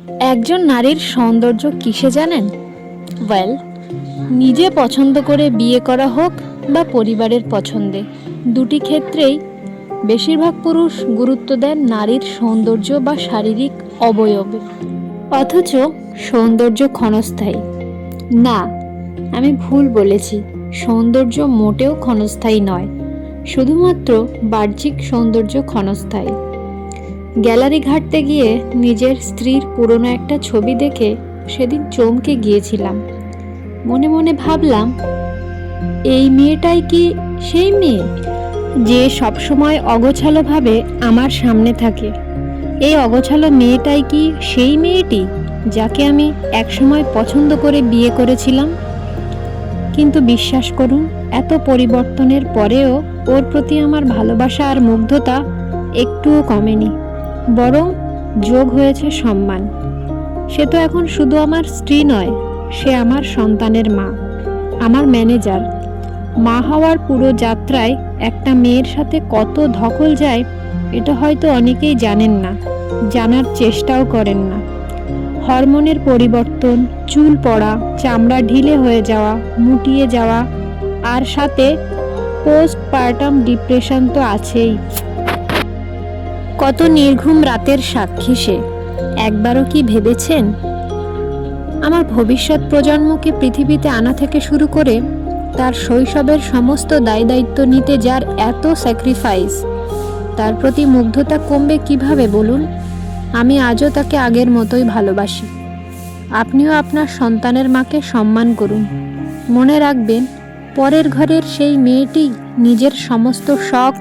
একজন নারীর সৌন্দর্য কিসে জানেন? ওয়েল, নিজে পছন্দ করে বিয়ে করা হোক বা পরিবারের পছন্দে, দুটি ক্ষেত্রেই বেশিরভাগ পুরুষ গুরুত্ব দেন নারীর সৌন্দর্য বা শারীরিক অবয়বে। অথচ সৌন্দর্য ক্ষণস্থায়ী। না, আমি ভুল বলেছি। সৌন্দর্য মোটেও ক্ষণস্থায়ী নয়, শুধুমাত্র বাহ্যিক সৌন্দর্য ক্ষণস্থায়ী। গ্যালারি ঘাঁটতে গিয়ে নিজের স্ত্রীর পুরনো একটা ছবি দেখে সেদিন চমকে গিয়েছিলাম। মনে মনে ভাবলাম, এই মেয়েটাই কি সেই মেয়ে যে সবসময় অগোছালোভাবে আমার সামনে থাকে? এই অগোছালো মেয়েটাই কি সেই মেয়েটি যাকে আমি একসময় পছন্দ করে বিয়ে করেছিলাম? কিন্তু বিশ্বাস করুন, এত পরিবর্তনের পরেও ওর প্রতি আমার ভালোবাসা আর মুগ্ধতা একটুও কমেনি, বরং যোগ হয়েছে সম্মান। সে তো এখন শুধু আমার স্ত্রী নয়, সে আমার সন্তানের মা, আমার ম্যানেজার। মা হওয়ার পুরো যাত্রায় একটা মেয়ের সাথে কত ধকল যায়, এটা হয়তো অনেকেই জানেন না, জানার চেষ্টাও করেন না। হরমোনের পরিবর্তন, চুল পড়া, চামড়া ঢিলে হয়ে যাওয়া, মুটিয়ে যাওয়া, আর সাথে পোস্টপার্টাম ডিপ্রেশন তো আছেই। কত নির্ঘুম রাতের সাক্ষী সে। একবারও কি ভেবেছেন আমার ভবিষ্যৎ প্রজন্মকে পৃথিবীতে আনা থেকে শুরু করে তার শৈশবের সমস্ত দায় দায়িত্ব নিতে যার এত স্যাক্রিফাইস, তার প্রতি মুগ্ধতা কমবে কিভাবে বলুন? আমি আজও তাকে আগের মতোই ভালোবাসি। আপনিও আপনার সন্তানের মাকে সম্মান করুন। মনে রাখবেন, পরের ঘরের সেই মেয়েটি নিজের সমস্ত শখ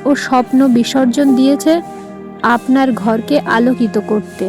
ও স্বপ্ন বিসর্জন দিয়েছে আপনার ঘরকে আলোকিত করতে।